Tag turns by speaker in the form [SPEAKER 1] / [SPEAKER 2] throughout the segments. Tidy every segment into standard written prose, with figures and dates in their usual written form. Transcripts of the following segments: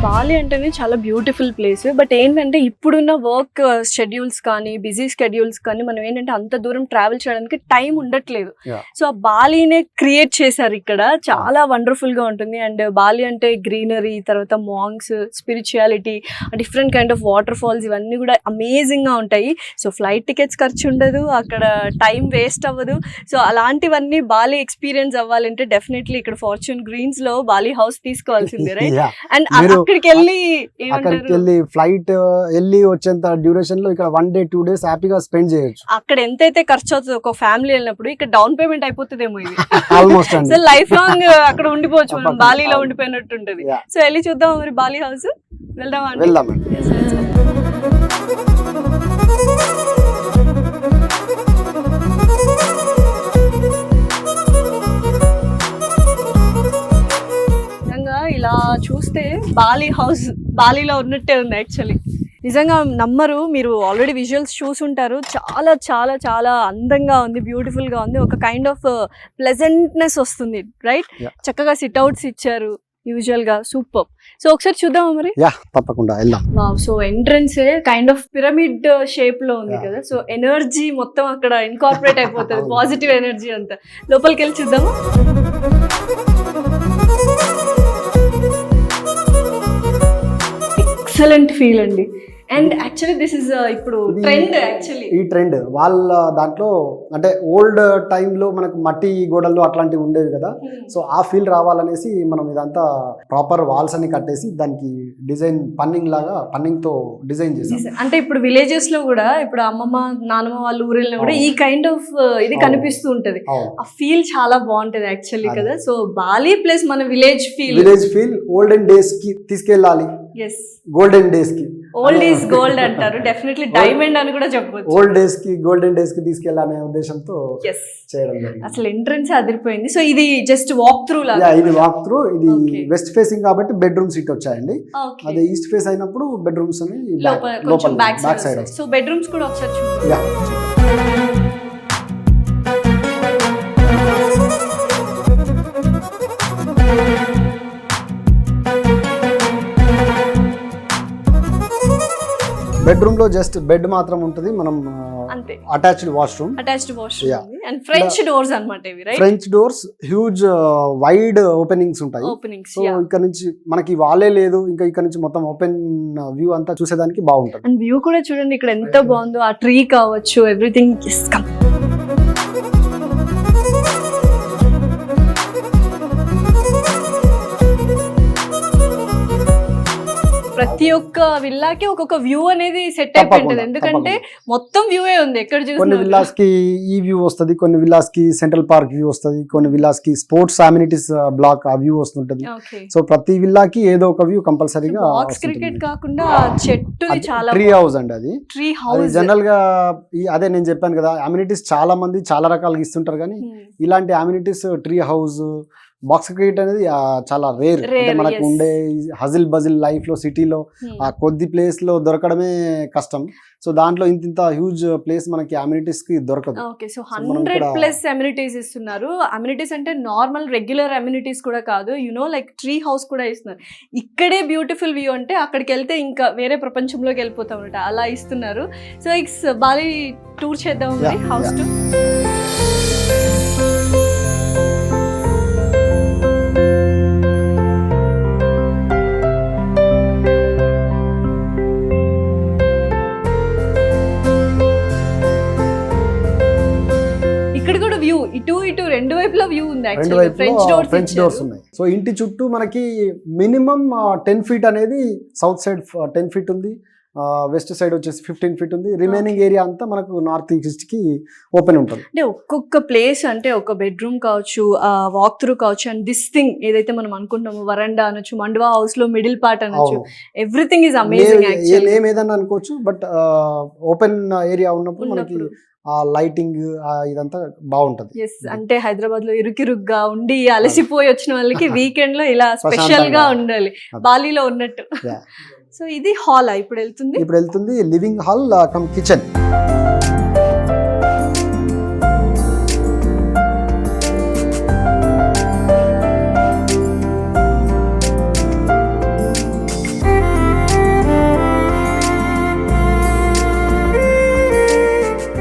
[SPEAKER 1] Bali అంటేనే చాలా beautiful place. But ఏంటంటే ఇప్పుడున్న వర్క్ షెడ్యూల్స్ కానీ బిజీ షెడ్యూల్స్ కానీ మనం ఏంటంటే అంత దూరం ట్రావెల్ చేయడానికి టైం ఉండట్లేదు. సో ఆ బాలీనే క్రియేట్ చేశారు ఇక్కడ. చాలా వండర్ఫుల్ గా ఉంటుంది. అండ్ బాలి అంటే గ్రీనరీ, తర్వాత monks, spirituality, different kind of waterfalls, ఇవన్నీ కూడా అమేజింగ్ గా ఉంటాయి. సో ఫ్లైట్ టికెట్స్ ఖర్చు ఉండదు, అక్కడ టైం వేస్ట్ అవ్వదు. సో అలాంటివన్నీ బాలి ఎక్స్పీరియన్స్ అవ్వాలంటే డెఫినెట్లీ ఇక్కడ ఫార్చ్యూన్ గ్రీన్స్ లో బాలి హౌస్ తీసుకోవాల్సిందే, రైట్? అండ్ అక్కడికి వెళ్ళి
[SPEAKER 2] ఫ్లైట్ వెళ్ళి వచ్చేంత డ్యూరేషన్ లో ఇక్కడ 1 day 2 days హ్యాపీగా స్పెండ్ చేయొచ్చు.
[SPEAKER 1] అక్కడ ఎంతైతే ఖర్చు అవుతుంది ఒక ఫ్యామిలీ వెళ్ళినప్పుడు, ఇక్కడ డౌన్ పేమెంట్ అయిపోతుందేమో ఇది.
[SPEAKER 2] ఆల్మోస్ట్
[SPEAKER 1] సో లైఫ్ లాంగ్ అక్కడ ఉండిపోవచ్చు, మనం బాలీలో ఉండిపోయినట్టు ఉంటది. సో వెళ్ళి చూద్దాం మరి బాలి హౌస్.
[SPEAKER 2] వెళ్దామండి.
[SPEAKER 1] ఇలా చూస్తే బాలి హౌస్ బాలీలో ఉన్నట్టే ఉంది యాక్చువల్లీ. నిజంగా నమ్మరు, మీరు ఆల్రెడీ విజువల్స్ చూసుంటారు. చాలా చాలా చాలా అందంగా ఉంది, బ్యూటిఫుల్ గా ఉంది. ఒక కైండ్ ఆఫ్ ప్లెజెంట్నెస్ వస్తుంది, రైట్? చక్కగా సిట్అవుట్స్ ఇచ్చారు యూజువల్ గా, సూపర్. సో ఒకసారి చూద్దామా మరి?
[SPEAKER 2] తప్పకుండా వెళ్దాం.
[SPEAKER 1] So entrance kind of pyramid shape లో ఉంది కదా. సో ఎనర్జీ మొత్తం అక్కడ ఇన్కార్పొరేట్ అయిపోతుంది, పాజిటివ్ ఎనర్జీ అంతా. లోపలికి వెళ్ళి చూద్దామా? ఎక్సలెంట్ ఫీల్ అండి. అండ్ యాక్చువల్లీ దిస్ ఇస్ ఇప్పుడు ట్రెండ్. యాక్చువల్లీ
[SPEAKER 2] ఈ ట్రెండ్ వాళ్ళ దాంట్లో అంటే ఓల్డ్ టైంలో మనకు మట్టి గోడల్లో అట్లాంటివి ఉండేవి కదా. సో ఆ ఫీల్ రావాలనేసి మనం ఇదంతా ప్రాపర్ వాల్స్ అని కట్టేసి దానికి డిజైన్ పన్నింగ్ తో డిజైన్ చేసాం.
[SPEAKER 1] అంటే ఇప్పుడు విలేజెస్ లో కూడా, ఇప్పుడు అమ్మమ్మ నాన్నమ్మ వాళ్ళ ఊరిలో కూడా ఈ కైండ్ ఆఫ్ ఇది కనిపిస్తూ ఉంటది. ఆ ఫీల్ చాలా బాగుంటది యాక్చువల్లీ కదా. సో బాలి ప్లస్ మన విలేజ్ ఫీల్
[SPEAKER 2] ఓల్డెన్ డేస్ కి తీసుకెళ్ళాలి. గోల్డెన్ డేస్ కి,
[SPEAKER 1] ఓల్డ్ ఈజ్ గోల్డ్ అంటారు, డెఫినెట్లీ డైమండ్ అని కూడా చెప్పొచ్చు.
[SPEAKER 2] ఓల్డ్ డేస్ కి గోల్డెన్ డేస్ కి తీసుకెళ్లాలనే ఉద్దేశంతో చేయడం జరిగింది.
[SPEAKER 1] అసలు ఎంట్రన్స్ అదిరిపోయింది. సో ఇది జస్ట్ వాక్ త్రూ లాగా.
[SPEAKER 2] ఇది వాక్ త్రూ. ఇది వెస్ట్ ఫేసింగ్ కాబట్టి బెడ్రూమ్స్ ఇటు వచ్చాయండి. అదే ఈస్ట్ ఫేస్ అయినప్పుడు బెడ్రూమ్స్ అని బ్యాక్ సైడ్.
[SPEAKER 1] సో బెడ్రూమ్స్ కూడా ఒకసారి చూద్దాం.
[SPEAKER 2] బెడ్రూమ్ లో జస్ట్ బెడ్ మాత్రం ఉంటుంది. మనం attached washroom
[SPEAKER 1] and French doors అన్నమాట ఇవి, right?
[SPEAKER 2] French doors, huge wide openings ఉంటాయి. సో ఇక్కడ నుంచి మనకి వాలే లేదు, ఇంకా ఇక్కడ నుంచి మొత్తం ఓపెన్ వ్యూ అంతా చూసేదానికి బాగుంటుంది.
[SPEAKER 1] అండ్ వ్యూ కూడా చూడండి ఇక్కడ ఎంత బాగుందో. ఆ ట్రీ కావచ్చు, ఎవ్రీథింగ్. ప్రతి ఒక్క విల్లాకి ఒక్కొక్క వ్యూ అనేది సెట్ అయిపోయింది, ఎందుకంటే మొత్తం వ్యూవే ఉంది ఎక్కడ చూసినా.
[SPEAKER 2] కొన్ని విల్లాస్ కి ఈ వ్యూ వస్తుంది, కొన్ని విల్లాస్ కి సెంట్రల్ పార్క్ వ్యూ వస్తుంది, కొన్ని విల్లాస్ కి స్పోర్ట్స్ అమ్యూనిటీస్ బ్లాక్ ఆ వ్యూ వస్తుంటది. సో ప్రతి విల్లాకి ఏదో ఒక వ్యూ కంపల్సరీగా.
[SPEAKER 1] క్రికెట్ కాకుండా చెట్టు చాలా
[SPEAKER 2] ట్రీ హౌస్ అండి. అది ట్రీ హౌస్ జనరల్ గా అదే నేను చెప్పాను కదా, అమ్యూనిటీస్ చాలా మంది చాలా రకాలుగా ఇస్తుంటారు, కానీ ఇలాంటి amenities tree house, box cricket అనేది చాలా రేర్. మనకు ఉండే హజిల్ బజిల్ లైఫ్ లో, సిటీలో ఆ కొద్ది ప్లేస్ లో దొరకడమే కష్టం. సో దాంట్లో ఇంత హ్యూజ్ ప్లేస్ మనకి అమ్యూనిటీస్ కి దొరకదు.
[SPEAKER 1] ఓకే, సో 100+ అమ్యూనిటీస్ ఇస్తున్నారు. అమ్యూనిటీస్ అంటే నార్మల్ రెగ్యులర్ అమ్యూనిటీస్ కూడా కాదు, లైక్ ట్రీ హౌస్ కూడా ఇస్తున్నారు. ఇక్కడే బ్యూటిఫుల్ వ్యూ అంటే అక్కడికి వెళ్తే ఇంకా వేరే ప్రపంచంలోకి వెళ్ళిపోతాం అనమాట, అలా ఇస్తున్నారు. సో ఇట్స్ బాలి టూర్ చేద్దాం హౌస్ టూర్. ఇటు రెండు వైపులా వ్యూ ఉంది.
[SPEAKER 2] ఫ్రెంచ్ డోర్స్ ఉన్నాయి. సో ఇంటి చుట్టూ మనకి మినిమం 10 feet అనేది సౌత్ సైడ్ 10 feet ఉంది, వెస్ట్ సైడ్ వచ్చేసి 15 feet ఉంది. రిమైనింగ్ ఏరియా అంతా మనకు నార్త్ ఈస్ట్ కి ఓపెన్ ఉంటుంది.
[SPEAKER 1] అంటే ఒక్కొక్క ప్లేస్, అంటే ఒక బెడ్రూమ్ కావచ్చు, వాక్ త్రూ కావచ్చు, అండ్ దిస్ థింగ్ ఏదైతే మనం అనుకుంటామో వరండా అనొచ్చు, మండువా హౌస్ లో మిడిల్ పార్ట్ అనొచ్చు, ఎవ్రీథింగ్ ఈజ్ అమేజింగ్.
[SPEAKER 2] ఏదైనా అనుకోవచ్చు, బట్ ఓపెన్ ఏరియా ఉన్నప్పుడు మనకి ఆ లైటింగ్ ఇదంతా బాగుంటది.
[SPEAKER 1] అంటే హైదరాబాద్ లో ఇరుకిరుగ్గా ఉండి అలసిపోయి వచ్చిన వాళ్ళకి వీకెండ్ లో ఇలా స్పెషల్ గా ఉండాలి, బాలీలో ఉన్నట్టు. సో ఇది హాల్ ఇప్పుడు
[SPEAKER 2] వెళ్తుంది living hall come kitchen.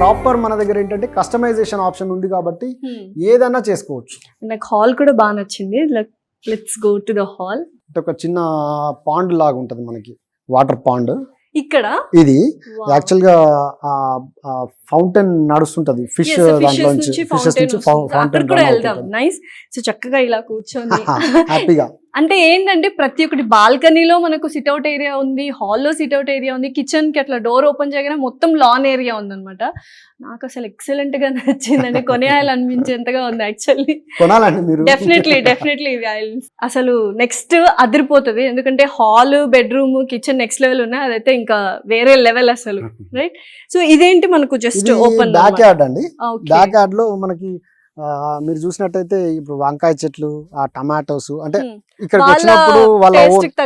[SPEAKER 2] Proper మన దగ్గర ఏంటంటే కస్టమైజేషన్ ఆప్షన్ ఉంది కాబట్టి ఏదైనా చేసుకోవచ్చు.
[SPEAKER 1] నాకు హాల్ కూడా బాగా నచ్చింది. Let's go to the hall.
[SPEAKER 2] అంటే ఒక చిన్న పాండ్ లాగా ఉంటది మనకి, వాటర్ పాండ్.
[SPEAKER 1] ఇక్కడ
[SPEAKER 2] ఇది యాక్చువల్ గా ఫౌంటైన్ నడుస్తుంటది, ఫిష్ దాంట్లో నుంచి ఫౌంటైన్
[SPEAKER 1] కూడా వెళ్దాం. నైస్. సో చక్కగా ఇలా కూర్చొని
[SPEAKER 2] హ్యాపీగా.
[SPEAKER 1] అంటే ఏంటంటే ప్రతి ఒక్కటి బాల్కనీలో మనకు సిట్అవుట్ ఏరియా ఉంది, హాల్లో సిట్అవుట్ ఏరియా ఉంది, కిచెన్ కి అట్లా డోర్ ఓపెన్ చేయగానే మొత్తం లాన్ ఏరియా ఉందన్నమాట. నాకు అసలు ఎక్సలెంట్ గా నచ్చిందండి, కొనేయాలనిపించేంతగా ఉంది యాక్చువల్లీ.
[SPEAKER 2] కొనాలండి మీరు.
[SPEAKER 1] డెఫినెట్లీ అసలు నెక్స్ట్ అదిరిపోతుంది. ఎందుకంటే hall, bedroom, kitchen next level ఉన్నాయి. అదైతే ఇంకా వేరే లెవెల్ అసలు, రైట్? సో ఇదేంటి మనకు జస్ట్ ఓపెన్
[SPEAKER 2] బ్యాక్ యార్డ్ అండి. బ్యాక్ యార్డ్ లో మనకి మీరు చూసినట్టయితే ఇప్పుడు వంకాయ చెట్లు, ఆ టమాటోస్, అంటే ఇక్కడికి వచ్చినప్పుడు వాళ్ళ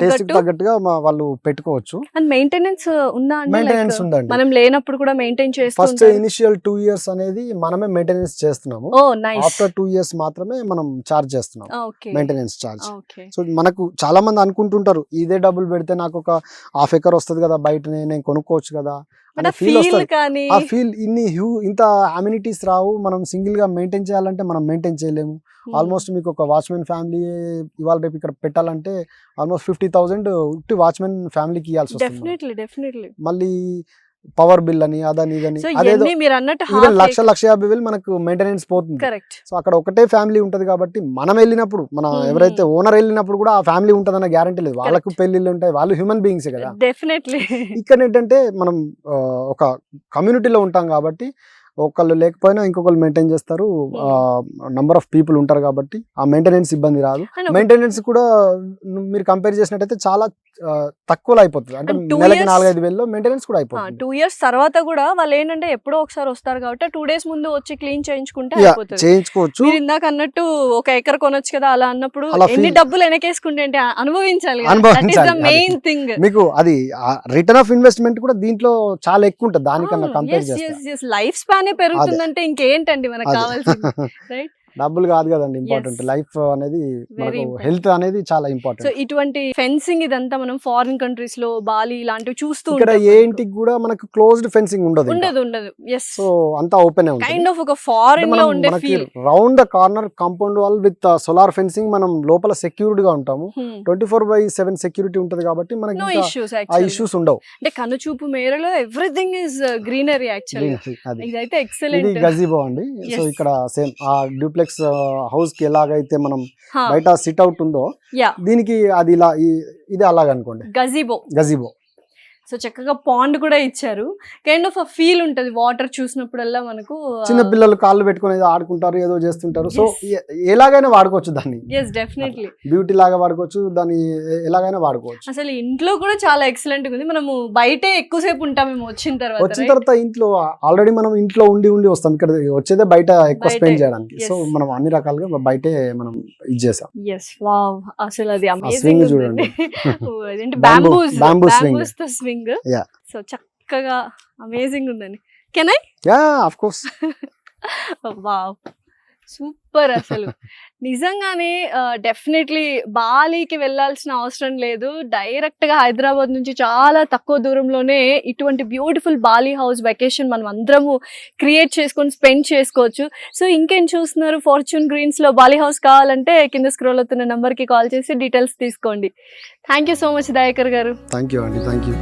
[SPEAKER 2] టేస్ట్ తగ్గట్టుగా వాళ్ళు పెట్టుకోవచ్చు.
[SPEAKER 1] అండ్ మెయింటెనెన్స్ ఉందా?
[SPEAKER 2] మెయింటెనెన్స్ ఉందండి.
[SPEAKER 1] మనం లేనప్పుడు కూడా మెయింటైన్ చేస్తాం.
[SPEAKER 2] ఫస్ట్ ఇనిషియల్ 2 years అనేది మనమే మెయింటెనెన్స్ చేస్తున్నాము. ఆఫ్టర్ 2 years మాత్రమే మనం చార్జ్ చేస్తున్నాం మెయింటెనెన్స్ చార్జ్. సో మనకు చాలా మంది అనుకుంటుంటారు ఇదే డబ్బులు పెడితే నాకు ఒక ½ acre వస్తుంది కదా, బయట నేను కొనుక్కోవచ్చు కదా అనే ఫీల్ వస్తుంది. ఆ ఫీల్ ఇంత అమ్యూనిటీస్ రావు. మనం సింగిల్ గా మెయింటైన్ చేయాలంటే మనం మెయింటైన్ చేయలేము. ఆల్మోస్ట్ మీకు ఒక వాచ్మెన్ ఫ్యామిలీ ఇవాళ రేపు ఇక్కడ పెట్టాలంటే ఆల్మోస్ట్ 50,000 వాచ్మెన్ ఫ్యామిలీకి ఇవ్వాల్సి వస్తుంది. మళ్ళీ పవర్ బిల్ అని అదని ఇదని అదేదో ఈవెన్ 1,50,000 మనకు మెయింటెనెన్స్ పోతుంది. సో అక్కడ ఒకటే ఫ్యామిలీ ఉంటది కాబట్టి మనం వెళ్ళినప్పుడు, మన ఎవరైతే ఓనర్ వెళ్ళినప్పుడు కూడా ఆ ఫ్యామిలీ ఉంటదన్న గ్యారంటీ లేదు. వాళ్ళకు పెళ్లిళ్ళు ఉంటాయి, వాళ్ళు హ్యూమన్ బీయింగ్స్ కదా. ఇక్కడ ఏంటంటే మనం ఒక కమ్యూనిటీలో ఉంటాం కాబట్టి ఒకళ్ళు లేకపోయినా ఇంకొకళ్ళు మెయింటైన్ చేస్తారు. నంబర్ ఆఫ్ పీపుల్ ఉంటారు కాబట్టి ఆ మెయింటెనెన్స్ ఇబ్బంది రాదు. మెయింటెనెన్స్ కూడా మీరు కంపేర్ చేసినట్టయితే చాలా తక్కువలో అయిపోతుంది. అంటే నెలకి 4-5 వేలలో మెయింటెనెన్స్ కూడా అయిపోతుంది.
[SPEAKER 1] 2 years తర్వాత కూడా వాళ్ళు ఏంటంటే ఎప్పుడో ఒకసారి వస్తారు కాబట్టి 2 days ముందు వచ్చి క్లీన్ చేయించుకుంటే
[SPEAKER 2] చేయించుకోవచ్చు.
[SPEAKER 1] మీరు ఇందాక అన్నట్టు 1 acre కొనొచ్చు కదా, అలా అన్నప్పుడు ఎన్ని డబ్బులు వెనకేసుకుంటే అంటే అనుభవించాలి. మెయిన్ థింగ్
[SPEAKER 2] మీకు అది రిటర్న్ ఆఫ్ ఇన్వెస్ట్మెంట్ కూడా దీంట్లో చాలా ఎక్కువ ఉంటుంది దానికన్నా కంపేర్ చేస్తే.
[SPEAKER 1] లైఫ్ స్పాన్ పెరుగుతుందంటే ఇంకేంటండి మనకు కావాల్సింది, రైట్?
[SPEAKER 2] డబ్బులు కాదు కదండి ఇంపార్టెంట్, లైఫ్ అనేది మనకు హెల్త్ అనేది చాలా ఇంపార్టెంట్.
[SPEAKER 1] సో ఇటువంటి ఫెన్సింగ్ ఇదంతా మనం ఫారిన్ కంట్రీస్ లో, బాలి ఇలాంటివి చూస్తూ
[SPEAKER 2] ఇక్కడ ఏ ఇంటికి కూడా మనకు క్లోజ్డ్ ఫెన్సింగ్ ఉండదు. సో అంతా ఓపెన్
[SPEAKER 1] కైండ్ ఆఫ్ ఒక ఫారిన్ లో ఉండే feel.
[SPEAKER 2] Round the corner compound wall with solar fencing. మనం లోపల సెక్యూర్డ్ గా ఉంటాము. 24/7 సెక్యూరిటీ ఉంటది కాబట్టి మనకి ఆ ఇష్యూస్ ఉండవు.
[SPEAKER 1] అంటే కనుచూపు మేరలో ఎవ్రీథింగ్ ఇస్ గ్రీనరీ యాక్చువల్లీ. ఇదైతే ఎక్సలెంట్.
[SPEAKER 2] ఇది గజిబో అండి. సో ఇక్కడ సేమ్ ఆ డ్యూప్లెక్స్ హౌస్ కి ఎలాగైతే మనం బయట సిట్ అవుట్ ఉందో దీనికి అది ఇలా ఇది అలాగనుకోండి, గజిబో.
[SPEAKER 1] సో చక్కగా పాండ్ కూడా ఇచ్చారు. కైండ్ ఆఫ్ ఫీల్ ఉంటది వాటర్ చూసినప్పుడల్లా మనకు.
[SPEAKER 2] చిన్న పిల్లలు కాళ్ళు పెట్టుకుని ఆడుకుంటారు, ఏదో చేస్తుంటారు. సో ఎలాగైనా వాడుకోవచ్చు దాన్ని.
[SPEAKER 1] డెఫినెట్లీ
[SPEAKER 2] బ్యూటీ లాగా వాడుకోవచ్చు, దాన్ని ఎలాగైనా వాడుకోవచ్చు.
[SPEAKER 1] అసలు ఇంట్లో కూడా చాలా ఎక్సలెంట్ ఉంది. మనము బయటే ఎక్కువసేపు ఉంటాం మేము వచ్చిన తర్వాత.
[SPEAKER 2] ఇంట్లో ఆల్రెడీ మనం ఇంట్లో ఉండి వస్తాం, ఇక్కడ వచ్చేదే బయట ఎక్కువ స్పెండ్ చేయడానికి. సో మనం అన్ని రకాలుగా బయటే మనం ఇది చేసాం.
[SPEAKER 1] అసలు అది అమేజింగ్ చూడండి. Bamboo swing. సో చక్కగా అమేజింగ్ ఉందండి. Can I?
[SPEAKER 2] Of course.
[SPEAKER 1] Wow, super. అసలు నిజంగానే డెఫినెట్లీ బాలీకి వెళ్ళాల్సిన అవసరం లేదు. డైరెక్ట్ గా హైదరాబాద్ నుంచి చాలా తక్కువ దూరంలోనే ఇటువంటి బ్యూటిఫుల్ బాలీ హౌస్ వెకేషన్ మనం అందరము క్రియేట్ చేసుకొని స్పెండ్ చేసుకోవచ్చు. సో ఇంకేం చూస్తున్నారు? ఫార్చ్యూన్ గ్రీన్స్ లో బాలీ హౌస్ కావాలంటే కింద స్క్రోల్ అవుతున్న నంబర్ కి కాల్ చేసి డీటెయిల్స్ తీసుకోండి. Thank you so much Dayakar గారు.
[SPEAKER 2] థ్యాంక్ యూ అండి. Thank you.